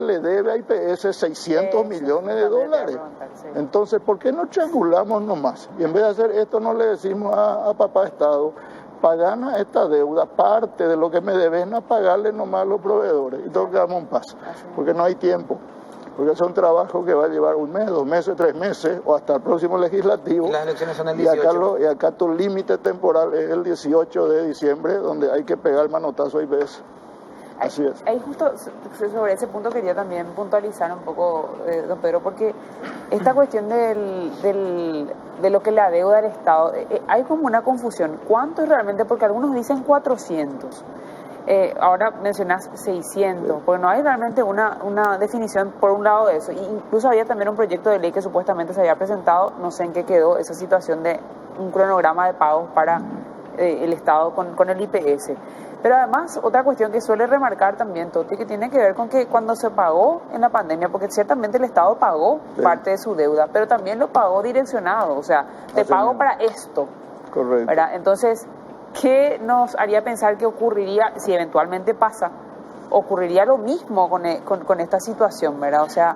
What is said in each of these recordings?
le debe a IPS 600 millones de dólares. Entonces, ¿por qué no triangulamos nomás? Y en vez de hacer esto, no le decimos a papá Estado, pagana esta deuda, parte de lo que me deben a pagarle nomás a los proveedores. Y todos quedamos en paz, porque no hay tiempo. Porque es un trabajo que va a llevar 1 mes, 2 meses, 3 meses, o hasta el próximo legislativo. Y las elecciones son el 18. Y acá tu límite temporal es el 18 de diciembre, donde hay que pegar el manotazo a IPS. Así es. Ahí justo sobre ese punto quería también puntualizar un poco, don Pedro, porque esta cuestión de lo que le adeuda al Estado, hay como una confusión. ¿Cuánto es realmente? Porque algunos dicen 400. Ahora mencionas 600, porque no hay realmente una definición por un lado de eso. Incluso había también un proyecto de ley que supuestamente se había presentado, no sé en qué quedó esa situación de un cronograma de pagos para el Estado con el IPS. Pero además, otra cuestión que suele remarcar también, Toti, que tiene que ver con que cuando se pagó en la pandemia, porque ciertamente el Estado pagó parte de su deuda, pero también lo pagó direccionado, o sea, te pago para esto. Correcto. ¿Verdad? Entonces, ¿qué nos haría pensar que ocurriría, si eventualmente pasa, ocurriría lo mismo con esta situación, ¿verdad? O sea,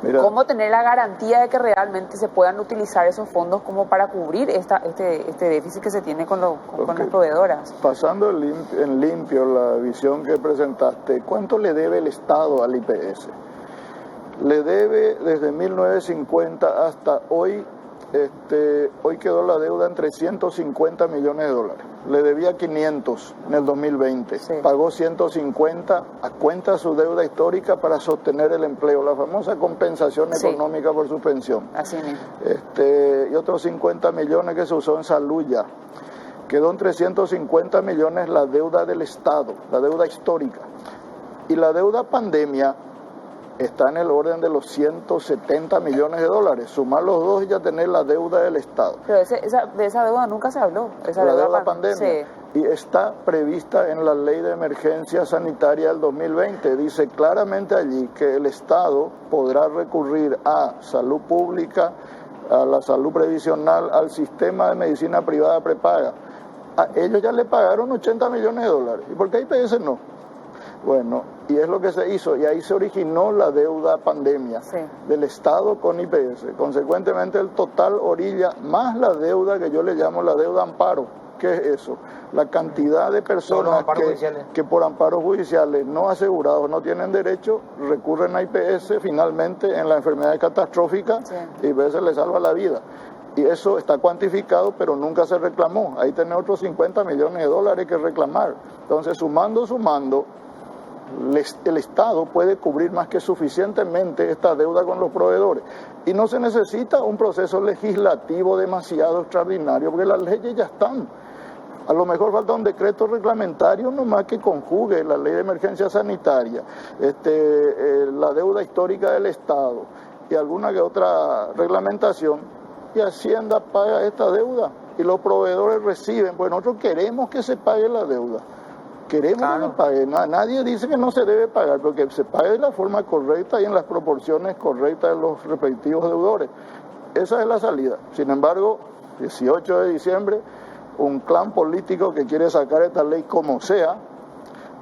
mira, ¿cómo tener la garantía de que realmente se puedan utilizar esos fondos como para cubrir este déficit que se tiene con las proveedoras? Pasando en limpio la visión que presentaste, ¿cuánto le debe el Estado al IPS? Le debe desde 1950 hasta hoy. Hoy quedó la deuda en 350 millones de dólares. Le debía 500 en el 2020. Sí. Pagó 150 a cuenta de su deuda histórica para sostener el empleo, la famosa compensación económica por su pensión. Así mismo. Y otros 50 millones que se usó en salud ya. Quedó en 350 millones la deuda del Estado, la deuda histórica. Y la deuda pandemia está en el orden de los 170 millones de dólares. Sumar los dos y ya tener la deuda del Estado. Pero de esa deuda nunca se habló. La deuda pandemia. Sí. Y está prevista en la Ley de Emergencia Sanitaria del 2020. Dice claramente allí que el Estado podrá recurrir a salud pública, a la salud previsional, al sistema de medicina privada prepaga. A ellos ya le pagaron 80 millones de dólares. ¿Y por qué IPS no? Bueno, y es lo que se hizo, y ahí se originó la deuda pandemia del Estado con IPS. Consecuentemente, el total orilla más la deuda que yo le llamo la deuda amparo. ¿Qué es eso? La cantidad de personas que por amparos judiciales no asegurados no tienen derecho, recurren a IPS finalmente en la enfermedad catastrófica y IPS les salva la vida. Y eso está cuantificado, pero nunca se reclamó. Ahí tiene otros 50 millones de dólares que reclamar. Entonces, sumando, el Estado puede cubrir más que suficientemente esta deuda con los proveedores. Y no se necesita un proceso legislativo demasiado extraordinario, porque las leyes ya están. A lo mejor falta un decreto reglamentario nomás que conjugue la ley de emergencia sanitaria, la deuda histórica del Estado y alguna que otra reglamentación, y Hacienda paga esta deuda y los proveedores reciben. Pues nosotros queremos que se pague la deuda. Queremos que se pague. Nadie dice que no se debe pagar, pero que se pague de la forma correcta y en las proporciones correctas de los respectivos deudores. Esa es la salida. Sin embargo, 18 de diciembre, un clan político que quiere sacar esta ley como sea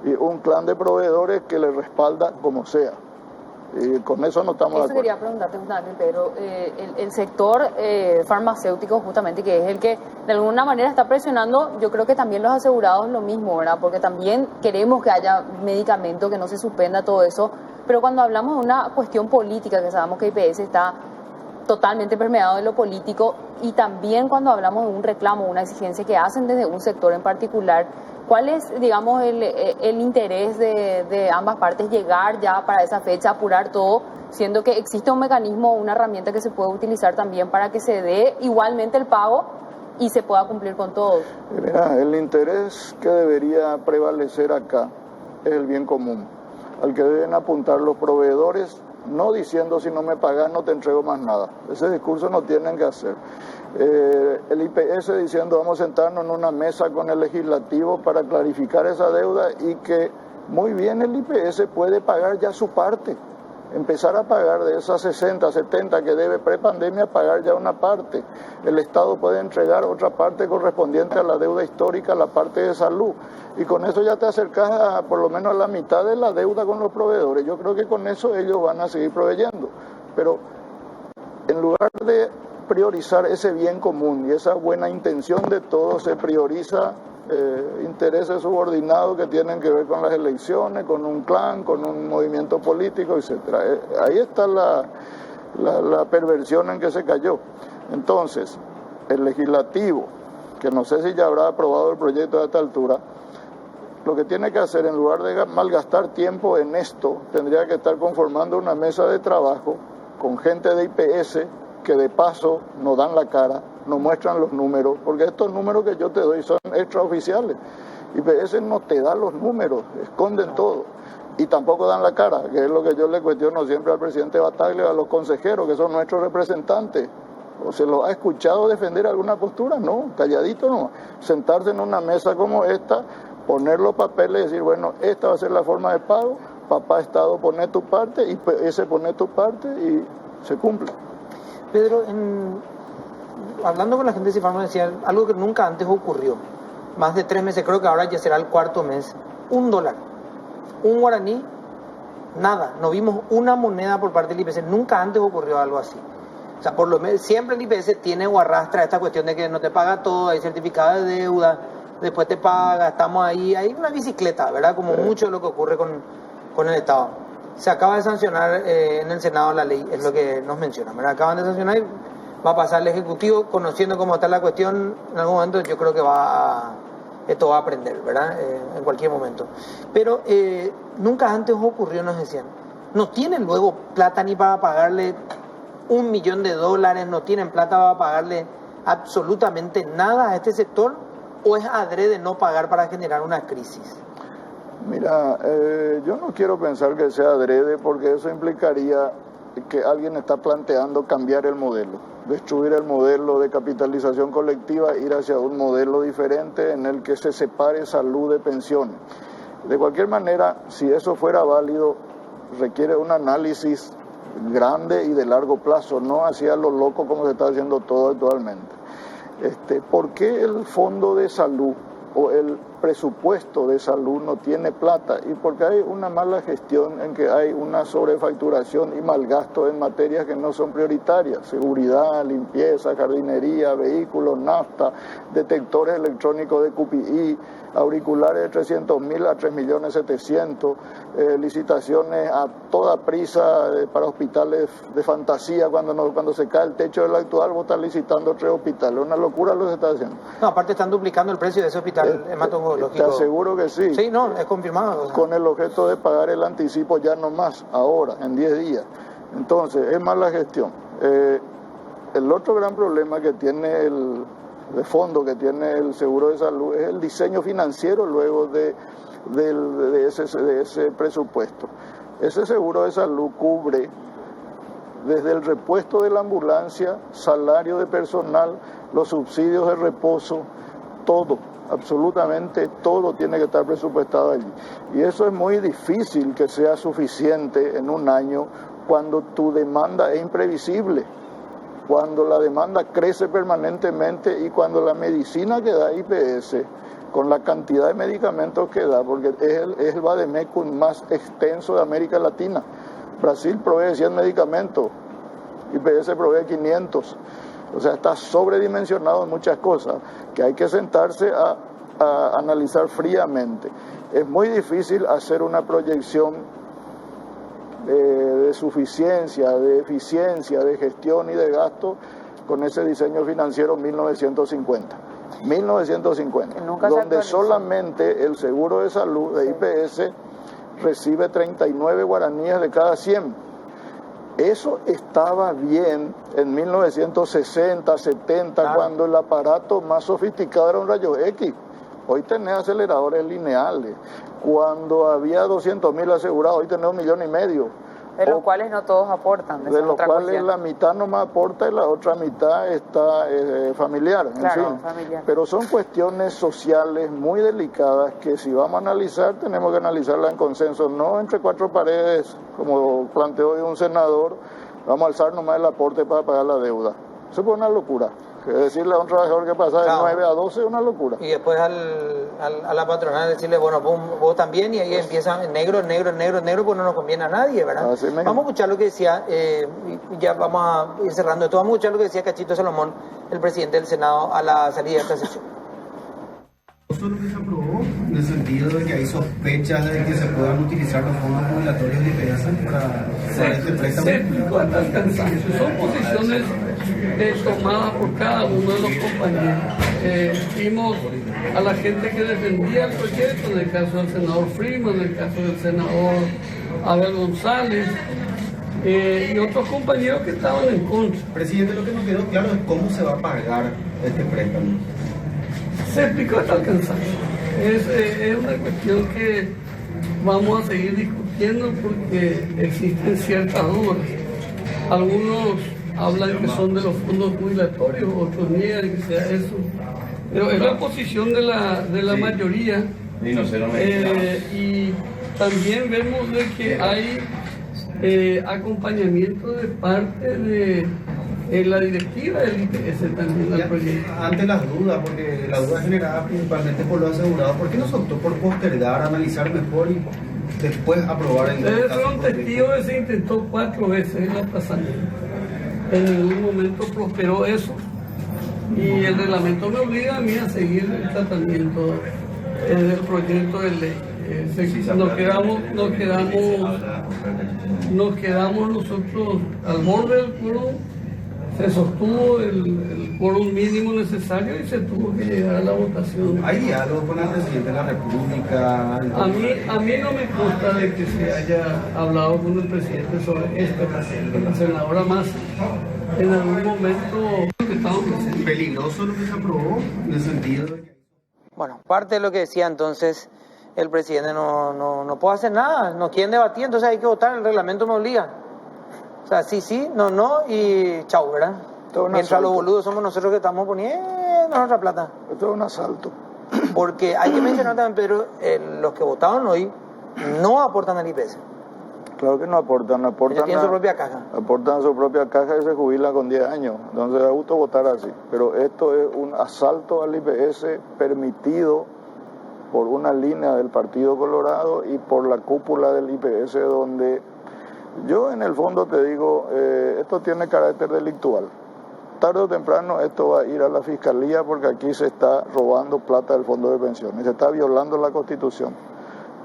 y un clan de proveedores que le respalda como sea. Y con eso no estamos de acuerdo. Eso quería preguntarte justamente, Pedro. El sector farmacéutico justamente, que es el que de alguna manera está presionando, yo creo que también los asegurados lo mismo, ¿verdad? Porque también queremos que haya medicamentos, que no se suspenda todo eso. Pero cuando hablamos de una cuestión política, que sabemos que IPS está totalmente permeado de lo político, y también cuando hablamos de un reclamo, una exigencia que hacen desde un sector en particular, ¿cuál es, digamos, el interés de ambas partes llegar ya para esa fecha, apurar todo, siendo que existe un mecanismo, una herramienta que se puede utilizar también para que se dé igualmente el pago y se pueda cumplir con todos? Mira, el interés que debería prevalecer acá es el bien común, al que deben apuntar los proveedores, no diciendo si no me pagas no te entrego más nada. Ese discurso no tienen que hacer. El IPS diciendo vamos a sentarnos en una mesa con el legislativo para clarificar esa deuda y que muy bien el IPS puede pagar ya su parte. empezar a pagar de esas 60, 70 que debe prepandemia, pagar ya una parte. El Estado puede entregar otra parte correspondiente a la deuda histórica, la parte de salud. Y con eso ya te acercas a por lo menos a la mitad de la deuda con los proveedores. Yo creo que con eso ellos van a seguir proveyendo. Pero en lugar de priorizar ese bien común y esa buena intención de todos, se prioriza intereses subordinados que tienen que ver con las elecciones, con un clan, con un movimiento político, etcétera. Ahí está la perversión en que se cayó. Entonces, el legislativo, que no sé si ya habrá aprobado el proyecto a esta altura, lo que tiene que hacer, en lugar de malgastar tiempo en esto, tendría que estar conformando una mesa de trabajo con gente de IPS que de paso no dan la cara, no muestran los números, porque estos números que yo te doy son extraoficiales. IPS no te da los números, esconden todo. Y tampoco dan la cara, que es lo que yo le cuestiono siempre al presidente Bataglia, a los consejeros, que son nuestros representantes. ¿O se los ha escuchado defender alguna postura? No, calladito no. Sentarse en una mesa como esta, poner los papeles y decir, bueno, esta va a ser la forma de pago, papá Estado pone tu parte, y ese pone tu parte y se cumple. Pedro, hablando con la gente de Cifarma decía algo que nunca antes ocurrió. Más de 3 meses, creo que ahora ya será el 4.º mes. $1, un guaraní, nada. No vimos una moneda por parte del IPS. Nunca antes ocurrió algo así. O sea, por lo menos siempre el IPS tiene o arrastra esta cuestión de que no te paga todo, hay certificado de deuda, después te paga, estamos ahí. Hay una bicicleta, ¿verdad? Como mucho de lo que ocurre con el Estado. Se acaba de sancionar en el Senado la ley, es lo que nos menciona, ¿verdad? Acaban de sancionar y va a pasar el Ejecutivo, conociendo cómo está la cuestión, en algún momento yo creo que esto va a aprender, ¿verdad? En cualquier momento. Pero nunca antes ocurrió, nos decían, no tienen luego plata ni para pagarle $1 millón, no tienen plata para pagarle absolutamente nada a este sector, o es adrede no pagar para generar una crisis. Mira, yo no quiero pensar que sea adrede, porque eso implicaría que alguien está planteando cambiar el modelo, destruir el modelo de capitalización colectiva, ir hacia un modelo diferente en el que se separe salud de pensiones. De cualquier manera, si eso fuera válido, requiere un análisis grande y de largo plazo, no hacia lo loco como se está haciendo todo actualmente. ¿Por qué el Fondo de Salud o el presupuesto de salud no tiene plata? Y porque hay una mala gestión en que hay una sobrefacturación y malgasto en materias que no son prioritarias: seguridad, limpieza, jardinería, vehículos, nafta, detectores electrónicos de QPI, auriculares de 300.000 a 3.700.000, licitaciones a toda prisa para hospitales de fantasía. Cuando se cae el techo del actual, vos estás licitando 3 hospitales. Una locura lo que se está haciendo. No, aparte están duplicando el precio de ese hospital hematológico. Te aseguro que sí. Sí, no, es confirmado. O sea, con el objeto de pagar el anticipo ya no más, ahora, en 10 días. Entonces, es mala gestión. El otro gran problema que tiene de fondo que tiene el seguro de salud es el diseño financiero luego de ese presupuesto. Ese seguro de salud cubre desde el repuesto de la ambulancia, salario de personal, los subsidios de reposo, todo, absolutamente todo tiene que estar presupuestado allí. Y eso es muy difícil que sea suficiente en un año cuando tu demanda es imprevisible, cuando la demanda crece permanentemente y cuando la medicina que da IPS, con la cantidad de medicamentos que da, porque es el vademecum más extenso de América Latina. Brasil provee 100 medicamentos, IPS provee 500. O sea, está sobredimensionado en muchas cosas que hay que sentarse a analizar fríamente. Es muy difícil hacer una proyección de suficiencia, de eficiencia, de gestión y de gasto con ese diseño financiero 1950. Donde solamente el seguro de salud de IPS recibe 39 guaraníes de cada 100. Eso estaba bien en 1960, 70, claro, cuando el aparato más sofisticado era un rayo X. Hoy tenés aceleradores lineales. Cuando había 200.000 asegurados, hoy tenés 1,5 millones. De los cuales no todos aportan. De los cuales la mitad nomás aporta y la otra mitad está familiar. Claro, en fin. familiar. Pero son cuestiones sociales muy delicadas que si vamos a analizar, tenemos que analizarlas en consenso, no entre cuatro paredes, como planteó hoy un senador, vamos a alzar nomás el aporte para pagar la deuda. Eso es una locura. Es decirle a un trabajador que pasa de 9 a 12 es una locura. Y después a la patronal decirle, bueno, vos también, y ahí empieza negro, pues no nos conviene a nadie, ¿verdad? Vamos a escuchar lo que decía, y ya vamos a ir cerrando esto, vamos a escuchar lo que decía Cachito Salomón, el presidente del Senado, a la salida de esta sesión. Eso es lo que se aprobó, en el sentido de que hay sospechas de que se puedan utilizar los fondos jubilatorios de IPS para este préstamo. Se explicó hasta el cansancio. Son posiciones tomadas por cada uno de los compañeros. Vimos a la gente que defendía el proyecto, en el caso del senador Freeman, en el caso del senador Abel González, y otros compañeros que estaban en contra. Presidente, lo que nos quedó claro es cómo se va a pagar este préstamo. Se explicó hasta el cansancio. Es una cuestión que vamos a seguir discutiendo porque existen ciertas dudas. Algunos hablan que son de los fondos jubilatorios, otros niegan que sea eso. Pero es la posición de la mayoría. Y también vemos de que hay acompañamiento de parte de la directiva del IPS también al proyecto. Ante las dudas, porque la duda generada principalmente por los asegurados, ¿por qué no se optó por postergar, analizar mejor y después aprobar el Ustedes fueron testigos de que se intentó 4 veces en la pasada. En ningún momento prosperó eso. Y el reglamento me obliga a mí a seguir el tratamiento del proyecto de ley. Nos quedamos nosotros al borde del quórum. Se sostuvo el quórum mínimo necesario y se tuvo que llegar a la votación. ¿Hay diálogo con el presidente de la República? A mí no me consta de que se haya hablado con el presidente sobre este caso. La senadora Massa en algún momento estaba presente. Peligroso lo que se aprobó en el sentido de que... Bueno, parte de lo que decía entonces el presidente, no puedo hacer nada, no quieren debatir, entonces hay que votar, el reglamento me obliga. O sea, sí, no y chau, ¿verdad? Mientras los boludos somos nosotros que estamos poniendo nuestra plata. Esto es un asalto. Porque hay que mencionar también, Pedro, los que votaron hoy no aportan al IPS. Claro que no aportan tienen su propia caja. Aportan su propia caja y se jubilan con 10 años. Entonces es justo votar así. Pero esto es un asalto al IPS permitido por una línea del Partido Colorado y por la cúpula del IPS, donde yo en el fondo te digo, esto tiene carácter delictual. Tarde o temprano esto va a ir a la Fiscalía porque aquí se está robando plata del Fondo de Pensiones, se está violando la Constitución.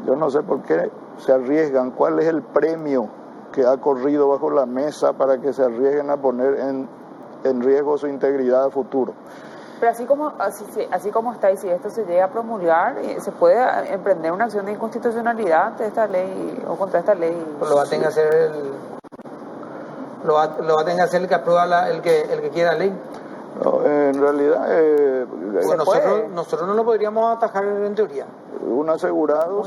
Yo no sé por qué se arriesgan, cuál es el premio que ha corrido bajo la mesa para que se arriesguen a poner en riesgo su integridad a futuro. Pero así como está, y si esto se llega a promulgar, ¿se puede emprender una acción de inconstitucionalidad ante esta ley o contra esta ley? Lo va a tener que hacer lo va a tener que hacer el que aprueba el que quiera la ley. No, en realidad nosotros no lo podríamos atajar en teoría. Un asegurado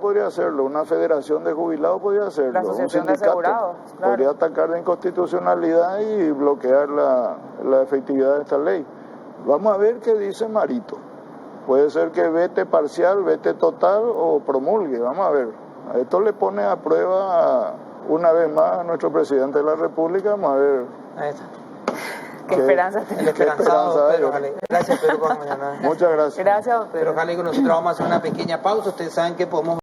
podría hacerlo, una federación de jubilados podría hacerlo, un sindicato podría atacar la inconstitucionalidad y bloquear la efectividad de esta ley. Vamos a ver qué dice Marito. Puede ser que vete parcial, vete total o promulgue, vamos a ver. Esto le pone a prueba una vez más a nuestro presidente de la República, vamos a ver. Ahí está. Qué esperanza el esperanzado Pedro Jale. Gracias, Pedro, por mañana. Muchas gracias. Gracias, Pedro. Pedro Jale, con nosotros vamos a hacer una pequeña pausa. Ustedes saben que podemos